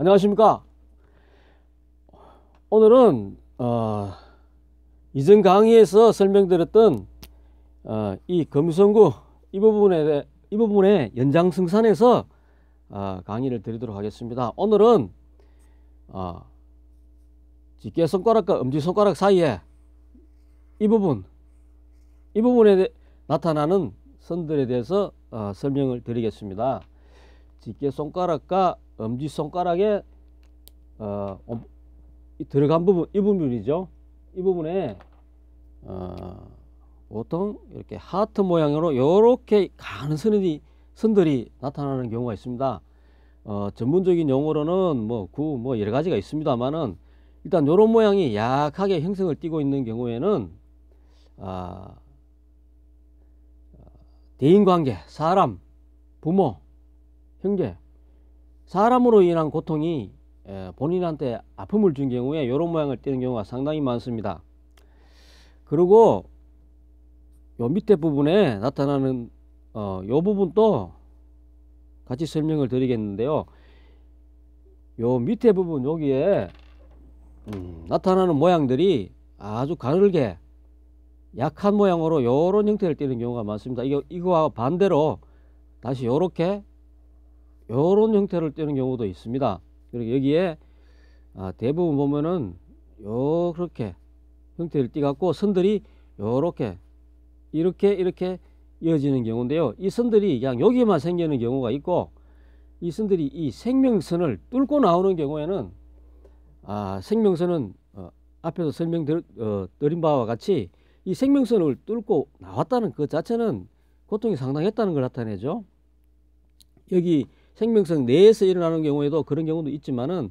안녕하십니까. 오늘은 이전 강의에서 설명드렸던 이 검유성구 이 부분의 연장승산에서 강의를 드리도록 하겠습니다. 오늘은 집게손가락과 엄지손가락 사이에 이 부분에 나타나는 선들에 대해서 설명을 드리겠습니다. 집게손가락과 엄지손가락에 들어간 부분, 이 부분이죠. 이 부분에 보통 이렇게 하트 모양으로 이렇게 가는 선들이 나타나는 경우가 있습니다. 전문적인 용어로는 뭐 여러 가지가 있습니다만은 일단 이런 모양이 약하게 형성을 띠고 있는 경우에는 대인관계, 사람, 부모, 형제, 사람으로 인한 고통이 본인한테 아픔을 준 경우에 이런 모양을 띠는 경우가 상당히 많습니다. 그리고 요 밑에 부분에 나타나는 요 부분도 같이 설명을 드리겠는데요. 요 밑에 부분 여기에 나타나는 모양들이 아주 가늘게 약한 모양으로 요런 형태를 띠는 경우가 많습니다. 이거와 반대로 다시 요렇게 요런 형태를 띠는 경우도 있습니다. 그리고 여기에 대부분 보면은 요렇게 형태를 띠갖고 선들이 요렇게 이렇게 이어지는 경우인데요. 이 선들이 그냥 여기에만 생기는 경우가 있고, 이 선들이 이 생명선을 뚫고 나오는 경우에는 생명선은 앞에서 설명드린 바와 같이 이 생명선을 뚫고 나왔다는 그 자체는 고통이 상당했다는 걸 나타내죠. 여기 생명선 내에서 일어나는 경우에도 그런 경우도 있지만은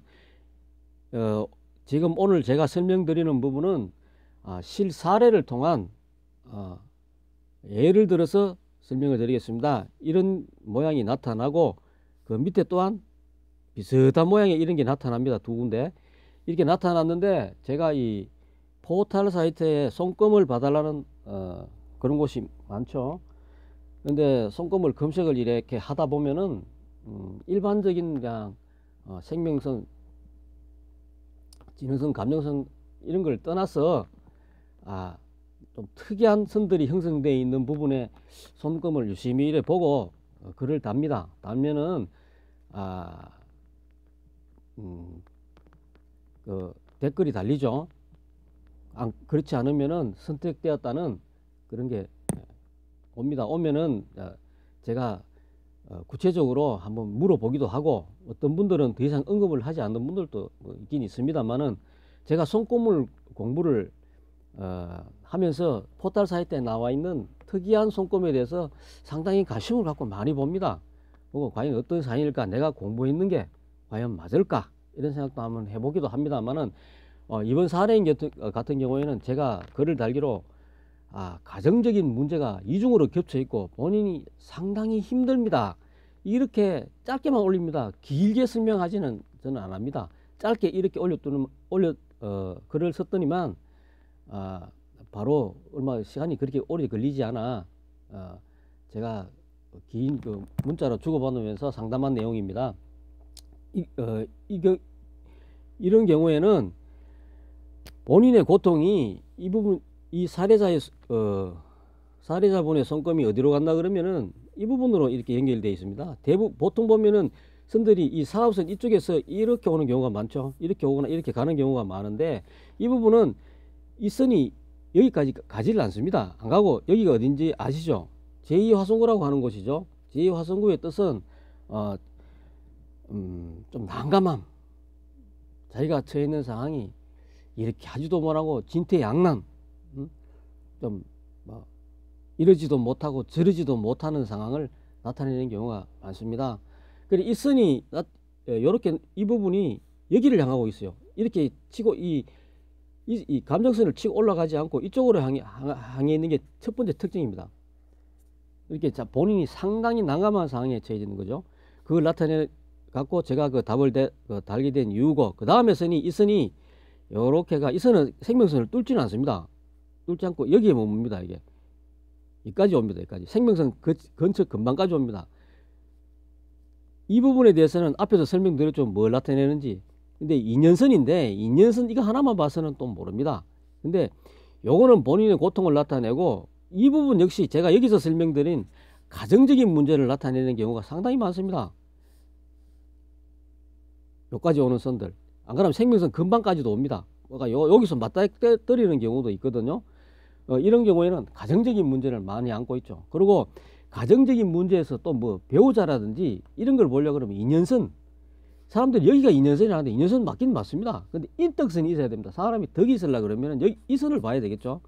지금 오늘 제가 설명드리는 부분은 실사례를 통한 예를 들어서 설명을 드리겠습니다. 이런 모양이 나타나고 그 밑에 또한 비슷한 모양의 이런 게 나타납니다. 두 군데 이렇게 나타났는데, 제가 이 포털 사이트에 손금을 봐달라는 그런 곳이 많죠. 근데 손금을 검색을 이렇게 하다 보면은 일반적인 그냥 생명선, 지능선, 감정선 이런 걸 떠나서 좀 특이한 선들이 형성되어 있는 부분에 손금을 유심히 이래 보고 글을 답니다. 달면은 그 댓글이 달리죠. 그렇지 않으면은 선택되었다는 그런 게 옵니다. 오면은 제가 구체적으로 한번 물어보기도 하고, 어떤 분들은 더 이상 언급을 하지 않는 분들도 있긴 있습니다만은, 제가 손금을 공부를 하면서 포털 사이트에 나와 있는 특이한 손금에 대해서 상당히 관심을 갖고 많이 봅니다. 보고 과연 어떤 사연일까, 내가 공부했는 게 과연 맞을까, 이런 생각도 한번 해보기도 합니다만은, 이번 사례인 같은 경우에는 제가 글을 달기로 가정적인 문제가 이중으로 겹쳐 있고 본인이 상당히 힘듭니다, 이렇게 짧게만 올립니다. 길게 설명하지는 저는 안 합니다. 짧게 이렇게 글을 썼더니만 바로 얼마 시간이 그렇게 오래 걸리지 않아 제가 긴 문자로 주고받으면서 상담한 내용입니다. 이런 경우에는 본인의 고통이 이 사례자분의 손금이 어디로 간다 그러면은 이 부분으로 이렇게 연결되어 있습니다. 보통 보면은 선들이 이 사업선 이쪽에서 이렇게 오는 경우가 많죠. 이렇게 오거나 이렇게 가는 경우가 많은데, 이 부분은 이 선이 여기까지 가지를 않습니다. 안 가고 여기가 어딘지 아시죠? 제2화성구라고 하는 곳이죠. 제2화성구의 뜻은 좀 난감함, 자기가 처해 있는 상황이 이렇게 하지도 못하고 진퇴양난, 좀 이러지도 못하고 저러지도 못하는 상황을 나타내는 경우가 많습니다. 그리고 이 선이 이렇게 이 부분이 여기를 향하고 있어요. 이렇게 치고 이 감정선을 치고 올라가지 않고 이쪽으로 향해 있는 게 첫 번째 특징입니다. 이렇게 본인이 상당히 난감한 상황에 처해 있는 거죠. 그걸 나타내 갖고 제가 그 답을 달게 된 이유고, 그 다음에 이 선이 요렇게가, 이 선은 생명선을 뚫지는 않습니다. 뚫지 않고 여기에 머뭅니다. 여기까지 옵니다. 여기까지 생명선 근처 근방까지 옵니다. 이 부분에 대해서는 앞에서 설명드렸죠. 뭘 나타내는지. 근데 인연선인데 인연선 이거 하나만 봐서는 또 모릅니다. 근데 요거는 본인의 고통을 나타내고 이 부분 역시 제가 여기서 설명드린 가정적인 문제를 나타내는 경우가 상당히 많습니다. 여기까지 오는 선들. 안 그러면 생명선 근방까지도 옵니다. 그러니까 여기서 맞닥뜨리는 경우도 있거든요. 이런 경우에는 가정적인 문제를 많이 안고 있죠. 그리고 가정적인 문제에서 또 뭐 배우자라든지 이런 걸 보려고 그러면 인연선. 사람들이 여기가 인연선이 하는데 인연선 맞긴 맞습니다. 근데 인덕선이 있어야 됩니다. 사람이 덕이 있으려고 그러면 여기 이 선을 봐야 되겠죠.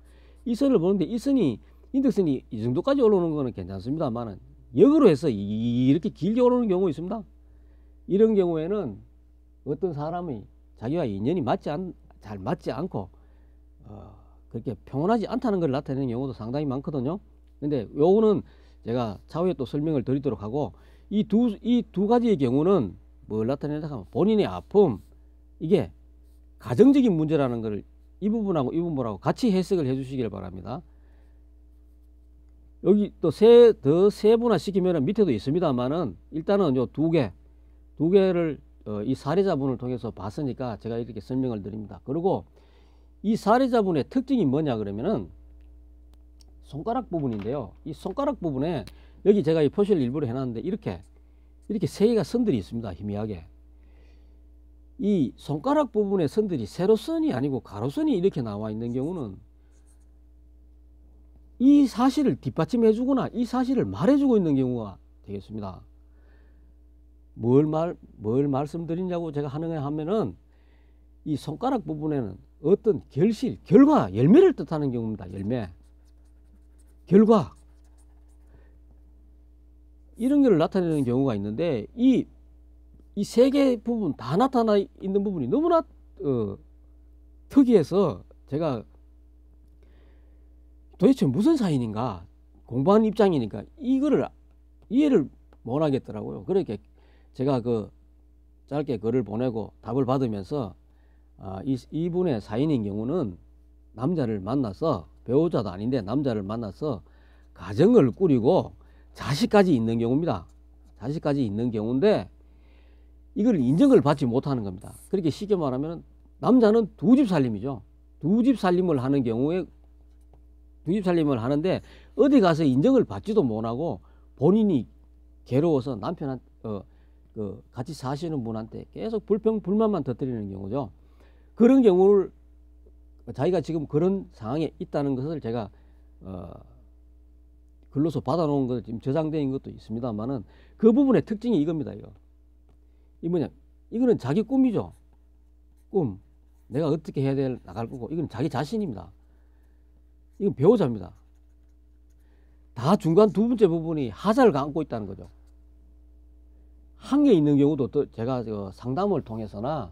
이 선을 보는데 이 선이 인덕선이 이 정도까지 올라오는 거는 괜찮습니다만은 역으로 해서 이렇게 길게 오르는 경우 있습니다. 이런 경우에는 어떤 사람이 자기와 인연이 잘 맞지 않고 그렇게 평온하지 않다는 걸 나타내는 경우도 상당히 많거든요. 근데 요거는 제가 차후에 또 설명을 드리도록 하고 이 두 가지의 경우는 뭘 나타내냐 하면 본인의 아픔, 이게 가정적인 문제라는 것을 이 부분하고 이 부분하고 같이 해석을 해 주시길 바랍니다. 여기 또 더 세분화 시키면 밑에도 있습니다만은 일단은 요 두 개를 이 사례자분을 통해서 봤으니까 제가 이렇게 설명을 드립니다. 그리고 이 사례자분의 특징이 뭐냐 그러면은 손가락 부분인데요. 이 손가락 부분에 여기 제가 이 표시를 일부러 해놨는데 이렇게 세 개가 선들이 있습니다. 희미하게. 이 손가락 부분의 선들이 세로선이 아니고 가로선이 이렇게 나와 있는 경우는 이 사실을 뒷받침해 주거나 이 사실을 말해 주고 있는 경우가 되겠습니다. 뭘 말씀드리냐고 제가 하면은 이 손가락 부분에는 어떤 결과, 열매를 뜻하는 경우입니다. 열매. 결과. 이런 걸 나타내는 경우가 있는데 이 세 개 부분 다 나타나 있는 부분이 너무나 특이해서 제가 도대체 무슨 사인인가 공부하는 입장이니까 이거를 이해를 못 하겠더라고요. 그렇게 제가 짧게 글을 보내고 답을 받으면서 이분의 사인인 경우는 남자를 만나서 배우자도 아닌데 남자를 만나서 가정을 꾸리고 자식까지 있는 경우입니다. 자식까지 있는 경우인데 이걸 인정을 받지 못하는 겁니다. 그렇게 쉽게 말하면 남자는 두 집 살림이죠. 두 집 살림을 하는 경우에 두 집 살림을 하는데 어디 가서 인정을 받지도 못하고 본인이 괴로워서 남편한테 같이 사시는 분한테 계속 불만만 터뜨리는 경우죠. 그런 경우를 자기가 지금 그런 상황에 있다는 것을 제가 글로서 받아놓은 것 지금 저장된 것도 있습니다만은 그 부분의 특징이 이겁니다. 이 뭐냐? 이거는 자기 꿈이죠. 꿈. 내가 어떻게 해야 나갈 거고 이건 자기 자신입니다. 이건 배우자입니다. 다 중간 두 번째 부분이 하자를 안고 있다는 거죠. 한계 있는 경우도 또 제가 상담을 통해서나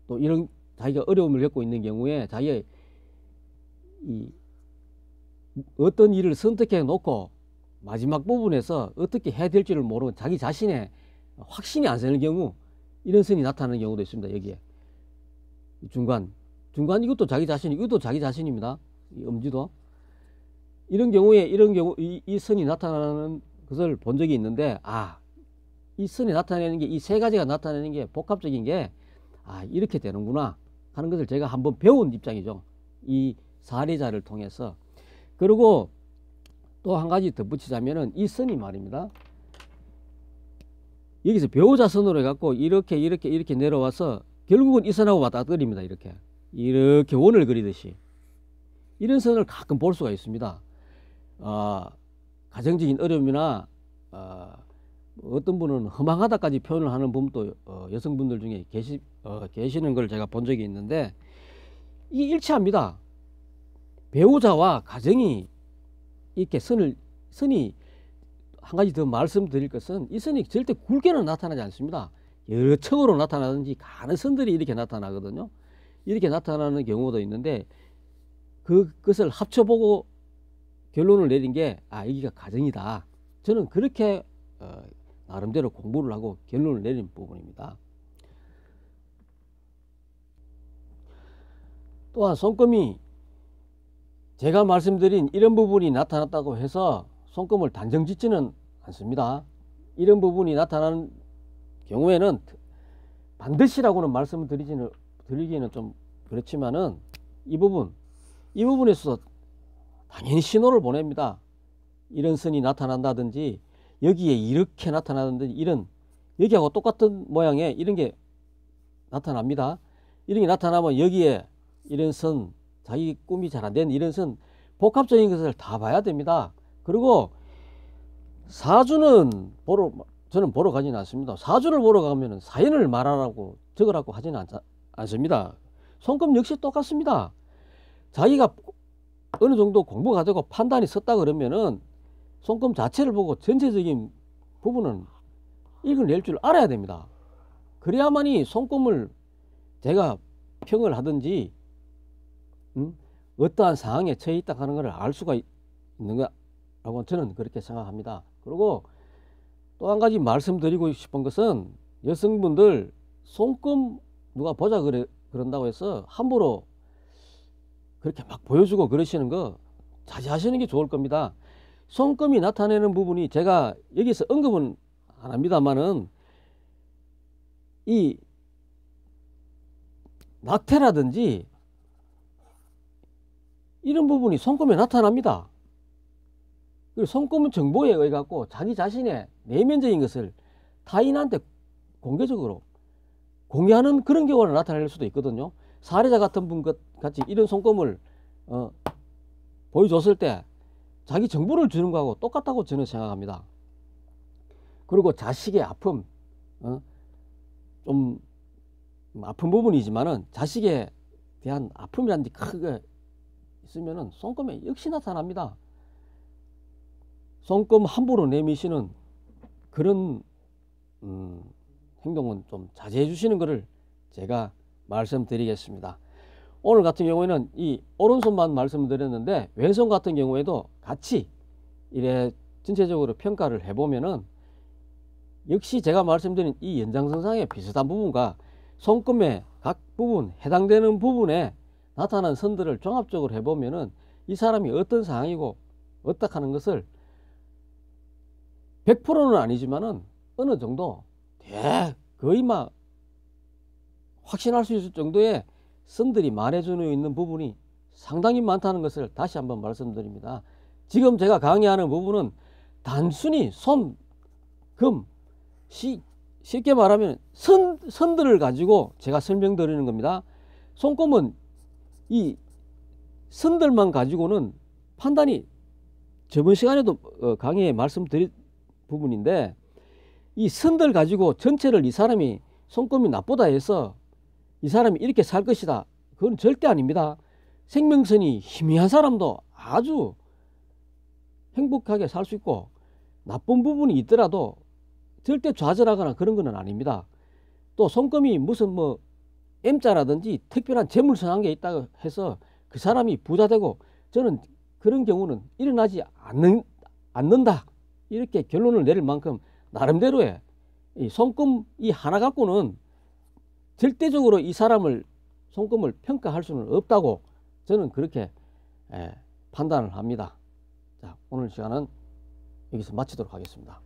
또 이런 자기가 어려움을 겪고 있는 경우에 자기의 어떤 일을 선택해 놓고 마지막 부분에서 어떻게 해야 될지를 모르고 자기 자신의 확신이 안 서는 경우 이런 선이 나타나는 경우도 있습니다. 여기에 중간 이것도 자기 자신, 이것도 자기 자신입니다. 이 엄지도 이런 경우에 이 선이 나타나는 것을 본 적이 있는데 이 선이 나타내는 게 이 세 가지가 나타내는 게 복합적인 게 이렇게 되는구나 하는 것을 제가 한번 배운 입장이죠. 이 사례자를 통해서. 그리고 또 한 가지 덧붙이자면은 이 선이 말입니다. 여기서 배우자 선으로 해갖고 이렇게 내려와서 결국은 이 선하고 맞닥뜨립니다. 이렇게 원을 그리듯이 이런 선을 가끔 볼 수가 있습니다. 가정적인 어려움이나 어떤 분은 허망하다까지 표현을 하는 분도 여성분들 중에 계시는 걸 제가 본 적이 있는데 이 일치합니다. 배우자와 가정이 이렇게 선이 한 가지 더 말씀드릴 것은 이 선이 절대 굵게는 나타나지 않습니다. 여러 층으로 나타나든지 가는 선들이 이렇게 나타나거든요. 이렇게 나타나는 경우도 있는데 그것을 합쳐보고 결론을 내린 게 여기가 가정이다. 저는 그렇게 나름대로 공부를 하고 결론을 내린 부분입니다. 또한 손금이 제가 말씀드린 이런 부분이 나타났다고 해서 손금을 단정 짓지는 않습니다. 이런 부분이 나타나는 경우에는 반드시라고는 말씀을 드리기는 좀 그렇지만은 이 부분에 있어서 당연히 신호를 보냅니다. 이런 선이 나타난다든지 여기에 이렇게 나타나든지 이런 여기하고 똑같은 모양의 이런 게 나타납니다. 이런 게 나타나면 여기에 이런 선, 자기 꿈이 잘 안 되는 이런 선, 복합적인 것을 다 봐야 됩니다. 그리고 사주는 저는 보러 가지는 않습니다. 사주를 보러 가면 사연을 말하라고 적으라고 하지는 않습니다. 손금 역시 똑같습니다. 자기가 어느 정도 공부가 되고 판단이 섰다 그러면은 손금 자체를 보고 전체적인 부분은 읽어낼 줄 알아야 됩니다. 그래야만이 손금을 제가 평을 하든지 어떠한 상황에 처해 있다 하는 것을 알 수가 있는 거라고 저는 그렇게 생각합니다. 그리고 또 한 가지 말씀드리고 싶은 것은 여성분들 손금 누가 보자 그런다고 해서 함부로 그렇게 막 보여주고 그러시는 거 자제하시는 게 좋을 겁니다. 손금이 나타내는 부분이 제가 여기서 언급은 안 합니다만은 이 낙태라든지 이런 부분이 손금에 나타납니다. 그리고 손금은 정보에 의해 갖고 자기 자신의 내면적인 것을 타인한테 공개적으로 공개하는 그런 경우가 나타날 수도 있거든요. 사례자 같은 분 같이 이런 손금을 보여줬을 때 자기 정보를 주는 거하고 똑같다고 저는 생각합니다. 그리고 자식의 아픔, 좀 아픈 부분이지만은 자식에 대한 아픔이라는 게 크게 있으면은 손금에 역시 나타납니다. 손금 함부로 내미시는 그런 행동은 좀 자제해 주시는 것을 제가 말씀드리겠습니다. 오늘 같은 경우에는 이 오른손만 말씀드렸는데 왼손 같은 경우에도 같이 이래 전체적으로 평가를 해보면은 역시 제가 말씀드린 이 연장선상의 비슷한 부분과 손금의 각 부분 해당되는 부분에 나타난 선들을 종합적으로 해보면은 이 사람이 어떤 상황이고 어떻게 하는 것을 100%는 아니지만은 어느 정도 거의 막 확신할 수 있을 정도의 선들이 말해주고 있는 부분이 상당히 많다는 것을 다시 한번 말씀드립니다. 지금 제가 강의하는 부분은 단순히 손, 금, 쉽게 말하면 선들을 가지고 제가 설명드리는 겁니다. 손금은 이 선들만 가지고는 판단이 저번 시간에도 강의에 말씀드린 부분인데 이 선들 가지고 전체를 이 사람이 손금이 나쁘다 해서 이 사람이 이렇게 살 것이다, 그건 절대 아닙니다. 생명선이 희미한 사람도 아주 행복하게 살 수 있고 나쁜 부분이 있더라도 절대 좌절하거나 그런 건 아닙니다. 또 손금이 무슨 뭐 M자라든지 특별한 재물선한 게 있다고 해서 그 사람이 부자되고 저는 그런 경우는 일어나지 않는다 이렇게 결론을 내릴 만큼 나름대로의 이 손금 이 하나 갖고는 절대적으로 이 사람을 손금을 평가할 수는 없다고 저는 그렇게 판단을 합니다. 자, 오늘 시간은 여기서 마치도록 하겠습니다.